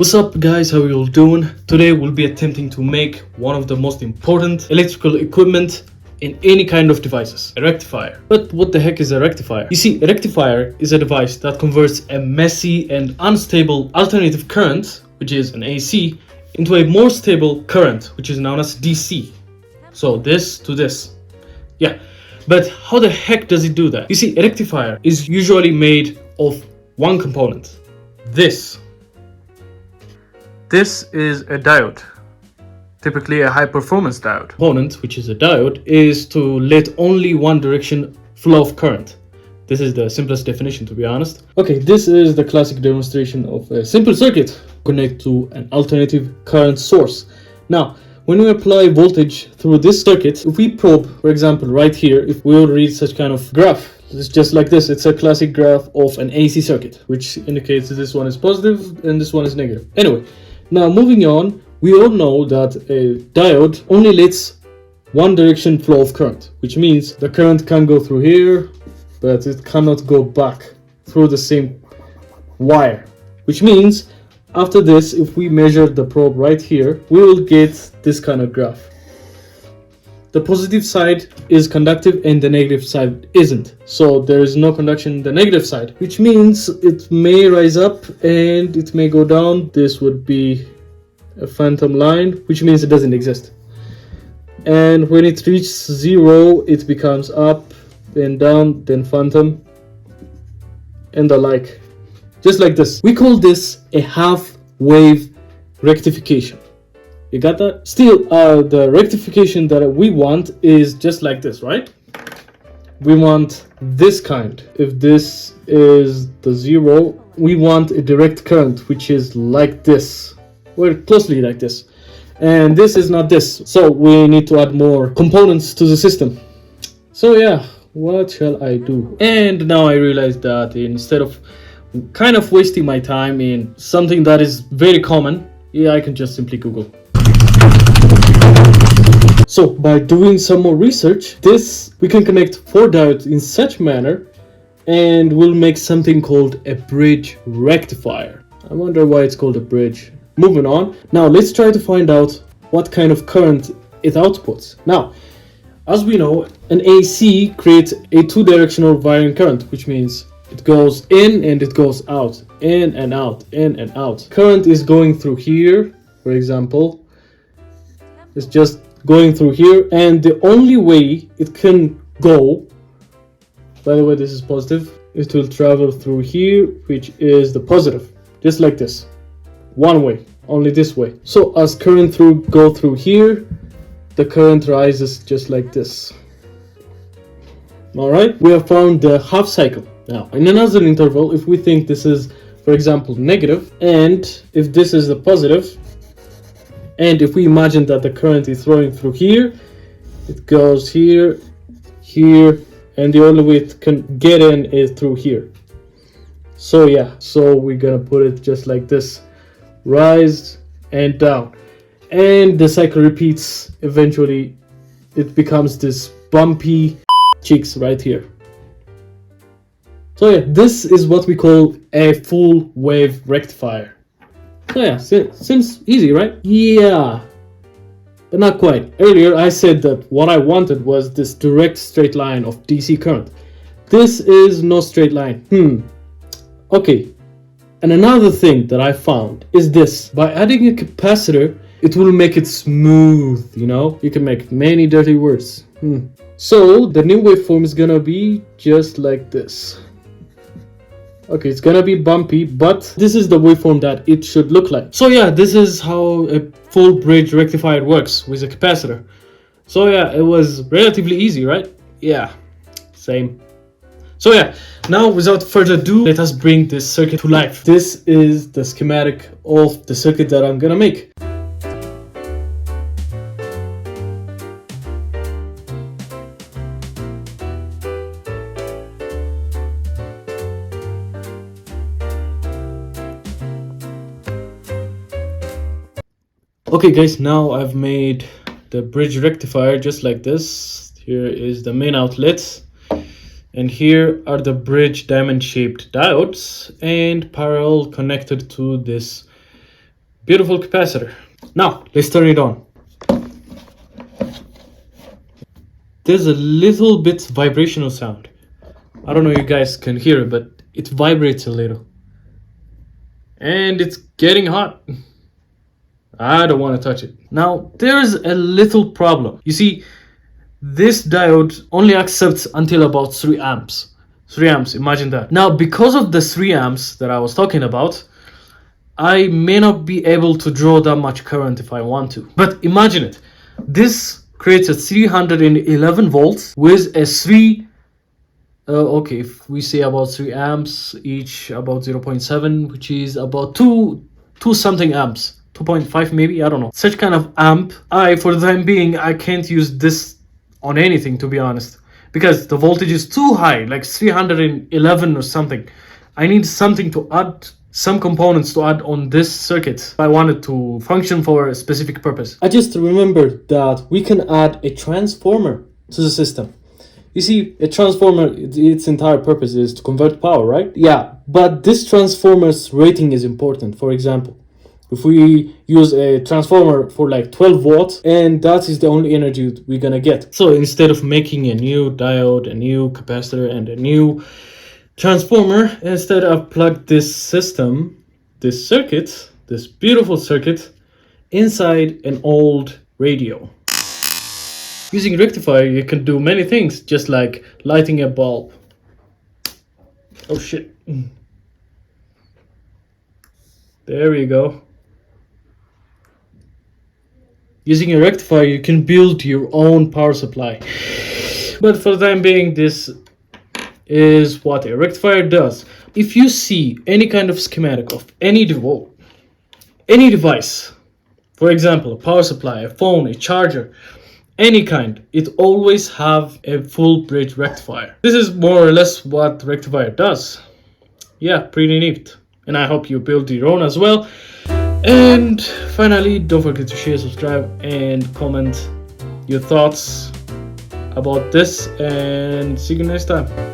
What's up guys, how are you all doing? Today we'll be attempting to make one of the most important electrical equipment in any kind of devices, a rectifier. But what the heck is a rectifier? You see, a rectifier is a device that converts a messy and unstable alternative current, which is an AC, into a more stable current, which is known as DC. So this to this. Yeah, but how the heck does it do that? You see, a rectifier is usually made of one component, this. This is a diode, typically a high performance diode. Component, which is a diode, is to let only one direction flow of current. This is the simplest definition, to be honest. Okay, this is the classic demonstration of a simple circuit connect to an alternative current source. Now, when we apply voltage through this circuit, if we probe, for example, right here, if we will read such kind of graph, it's just like this. It's a classic graph of an AC circuit, which indicates that this one is positive and this one is negative. Anyway, now moving on, we all know that a diode only lets one direction flow of current, which means the current can go through here, but it cannot go back through the same wire. Which means after this, if we measure the probe right here, we will get this kind of graph. The positive side is conductive and the negative side isn't. So there is no conduction in the negative side, which means it may rise up and it may go down. This would be a phantom line, which means it doesn't exist. And when it reaches zero, it becomes up, then down, then phantom, and the like. Just like this. We call this a half wave rectification. You got that? Still, the rectification that we want is just like this, right? We want this kind. If this is the zero, we want a direct current, which is like this, or closely like this. And this is not this. So we need to add more components to the system. So yeah, what shall I do? And now I realize that instead of kind of wasting my time in something that is very common, yeah, I can just simply Google. So by doing some more research, we can connect 4 diodes in such manner and we'll make something called a bridge rectifier. I wonder why it's called a bridge. Moving on. Now let's try to find out what kind of current it outputs. Now, as we know, an AC creates a 2-directional varying current, which means it goes in and it goes out, in and out, in and out. Current is going through here, for example. It's just going through here, and the only way it can go, by the way, this is positive, it will travel through here, which is the positive, just like this. One way, only this way. So as current go through here, the current rises just like this. Alright, we have found the half cycle. Now, in another interval, if we think this is, for example, negative, and if this is the positive, and if we imagine that the current is flowing through here, it goes here, here, and the only way it can get in is through here. So yeah, so we're gonna put it just like this, rise and down. And the cycle repeats. Eventually, it becomes this bumpy cheeks right here. So yeah, this is what we call a full wave rectifier. So yeah, seems easy, right? Yeah, but not quite. Earlier I said that what I wanted was this direct straight line of DC current. This is no straight line. Okay, and another thing that I found is this. By adding a capacitor, it will make it smooth, you know? You can make many dirty words. So the new waveform is gonna be just like this. Okay, it's gonna be bumpy, but this is the waveform that it should look like. So yeah, this is how a full bridge rectifier works with a capacitor. So yeah, it was relatively easy, right? Yeah, same. So yeah, now without further ado, let us bring this circuit to life. This is the schematic of the circuit that I'm gonna make. Okay guys, now I've made the bridge rectifier just like this. Here is the main outlet, and here are the bridge diamond shaped diodes and parallel connected to this Beautiful capacitor. Now, let's turn it on. There's a little bit vibrational sound. I don't know if you guys can hear it, but it vibrates a little. And it's getting hot. I don't want to touch it. Now, there's a little problem. You see, this diode only accepts until about 3 amps. 3 amps, imagine that. Now, because of the 3 amps that I was talking about, I may not be able to draw that much current if I want to. But imagine it. This creates a 311 volts with a 3 okay, if we say about 3 amps, each about 0.7, which is about 2 something amps, 2.5 maybe, I don't know. Such kind of amp, for the time being, I can't use this on anything, to be honest, because the voltage is too high, like 311 or something. I need something to add, some components to add on this circuit if I want it to function for a specific purpose. I just remembered that we can add a transformer to the system. You see, a transformer, its entire purpose is to convert power, right? Yeah, but this transformer's rating is important. For example, if we use a transformer for like 12 watts, and that is the only energy we're gonna get. So instead of making a new diode, a new capacitor, and a new transformer, instead I've plugged this system, this circuit, this beautiful circuit, inside an old radio. Using rectifier, you can do many things, just like lighting a bulb. Oh shit. There we go. Using a rectifier, you can build your own power supply. But for the time being, this is what a rectifier does. If you see any kind of schematic of any device, for example, a power supply, a phone, a charger, any kind, it always have a full bridge rectifier. This is more or less what rectifier does. Yeah, pretty neat. And I hope you build your own as well. And finally, don't forget to share, subscribe, and comment your thoughts about this, and see you next time.